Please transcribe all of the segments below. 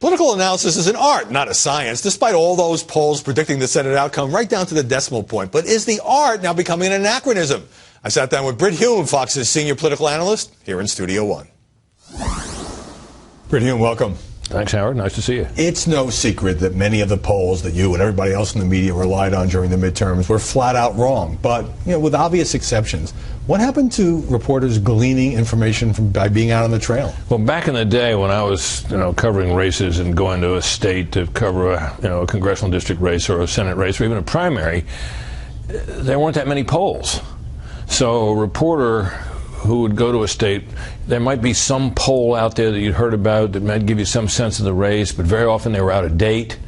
Political analysis is an art, not a science, despite all those polls predicting the Senate outcome right down to the decimal point. But is the art now becoming an anachronism? I sat down with Brit Hume, Fox's senior political analyst, here in Studio One. Brit Hume, welcome. Thanks, Howard. Nice to see you. It's no secret that many of the polls that you and everybody else in the media relied on during the midterms were flat out wrong. But, with obvious exceptions, what happened to reporters gleaning information by being out on the trail? Well, back in the day when I was, covering races and going to a state to cover a congressional district race or a Senate race or even a primary, there weren't that many polls. So a reporter who would go to a state, there might be some poll out there that you'd heard about that might give you some sense of the race, but very often they were out of date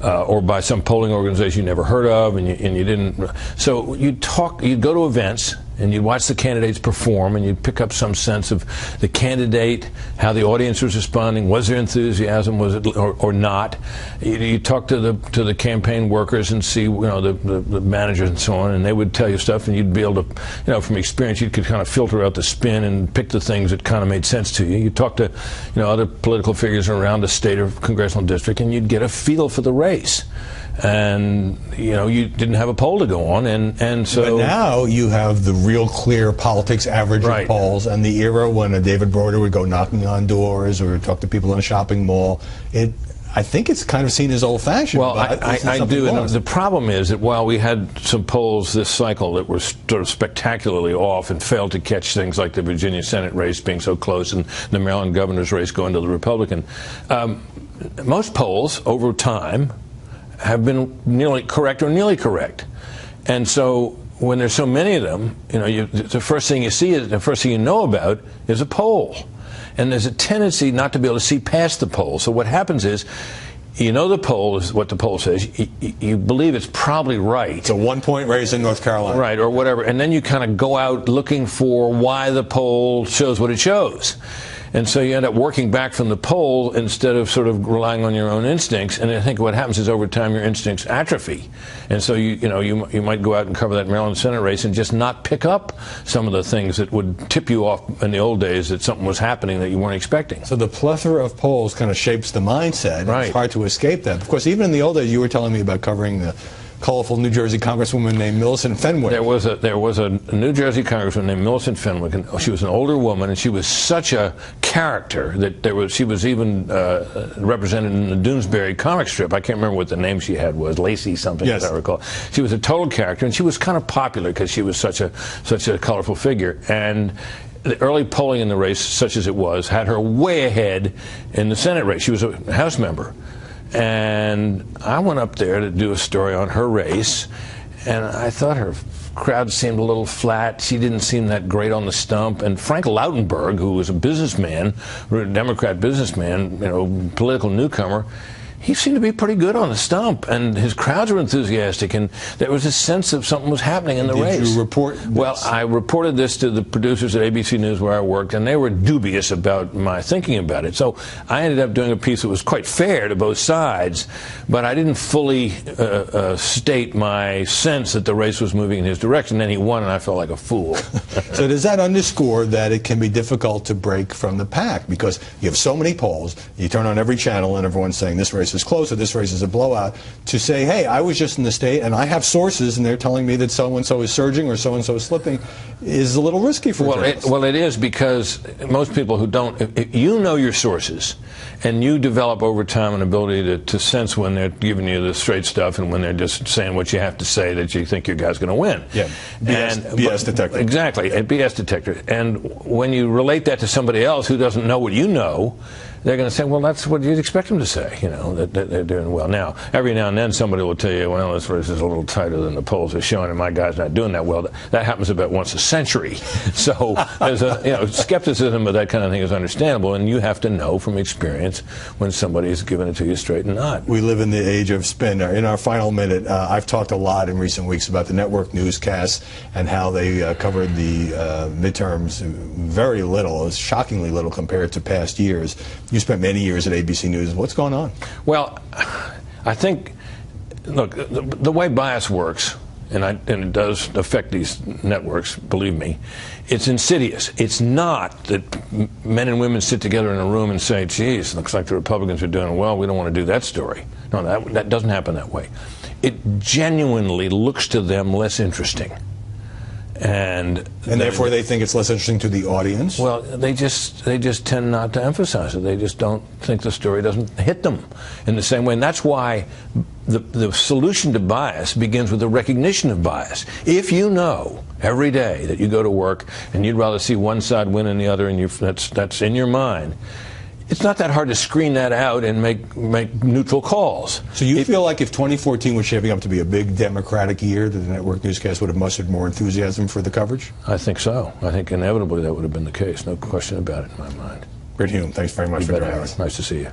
or by some polling organization you never heard of, and you didn't. So you'd go to events and you'd watch the candidates perform, and you'd pick up some sense of the candidate, how the audience was responding, was there enthusiasm, was it or not. You talk to the campaign workers and see the managers and so on, and they would tell you stuff, and you'd be able to, from experience, you could kind of filter out the spin and pick the things that kind of made sense to you. You talk to other political figures around the state or congressional district, and you'd get a feel for the race. And you didn't have a poll to go on, and so. But now you have the real clear politics average of polls, and the era when a David Broder would go knocking on doors or talk to people in a shopping mall. I think it's kind of seen as old-fashioned. Well, I do. And the problem is that while we had some polls this cycle that were sort of spectacularly off and failed to catch things like the Virginia Senate race being so close and the Maryland governor's race going to the Republican, most polls over time have been nearly correct or nearly correct. And so when there's so many of them, the first thing you see is the first thing you know about is a poll. And there's a tendency not to be able to see past the poll. So what happens is, the poll is what the poll says. You believe it's probably right. It's a 1-point race in North Carolina. Right, or whatever. And then you kind of go out looking for why the poll shows what it shows. And so you end up working back from the poll instead of sort of relying on your own instincts. And I think what happens is over time your instincts atrophy. And so you might go out and cover that Maryland Senate race and just not pick up some of the things that would tip you off in the old days that something was happening that you weren't expecting. So the plethora of polls kind of shapes the mindset. Right. It's hard to escape that. Of course, even in the old days, you were telling me about covering the colorful New Jersey congresswoman named Millicent Fenwick. There was a New Jersey congresswoman named Millicent Fenwick, and she was an older woman, and she was such a character that she was even represented in the Doonesbury comic strip. I can't remember what the name she had was, Lacey something, yes, as I recall. She was a total character, and she was kind of popular because she was such a colorful figure. And the early polling in the race, such as it was, had her way ahead in the Senate race. She was a House member. And I went up there to do a story on her race, and I thought her crowd seemed a little flat. She didn't seem that great on the stump. And Frank Lautenberg, who was a businessman, a Democrat businessman, political newcomer, he seemed to be pretty good on the stump, and his crowds were enthusiastic, and there was a sense of something was happening in the race. Did you report this? Well, I reported this to the producers at ABC News where I worked, and they were dubious about my thinking about it. So I ended up doing a piece that was quite fair to both sides, but I didn't fully state my sense that the race was moving in his direction. Then he won, and I felt like a fool. So does that underscore that it can be difficult to break from the pack? Because you have so many polls, you turn on every channel, and everyone's saying this race is close or this race is a blowout. To say, hey, I was just in the state and I have sources and they're telling me that so-and-so is surging or so-and-so is slipping is a little risky for journalists. Well, it is, because most people who don't, if you know your sources and you develop over time an ability to sense when they're giving you the straight stuff and when they're just saying what you have to say that you think your guy's going to win. Yeah, BS detector. Exactly, a BS detector. And when you relate that to somebody else who doesn't know what you know, they're going to say, well, that's what you'd expect them to say, that they're doing well. Now, every now and then somebody will tell you, well, this race is a little tighter than the polls are showing, and my guy's not doing that well. That happens about once a century. So there's skepticism of that kind of thing is understandable, and you have to know from experience when somebody is giving it to you straight and not. We live in the age of spin. In our final minute, I've talked a lot in recent weeks about the network newscasts and how they covered the midterms very little, shockingly little compared to past years. You spent many years at ABC News. What's going on? Well, I think, look, the way bias works and it does affect these networks, believe me, it's insidious. It's not that men and women sit together in a room and say, geez, looks like the Republicans are doing well, we don't want to do that story. No, that doesn't happen that way. It genuinely looks to them less interesting. And therefore they think it's less interesting to the audience? Well, they just tend not to emphasize it. They just don't think the story doesn't hit them in the same way. And that's why the solution to bias begins with the recognition of bias. If you know every day that you go to work and you'd rather see one side win than the other, and that's in your mind, it's not that hard to screen that out and make neutral calls. So you feel like if 2014 was shaping up to be a big Democratic year, that the network newscast would have mustered more enthusiasm for the coverage? I think so. I think inevitably that would have been the case. No question about it in my mind. Britt Hume, thanks very much for joining us. Nice to see you.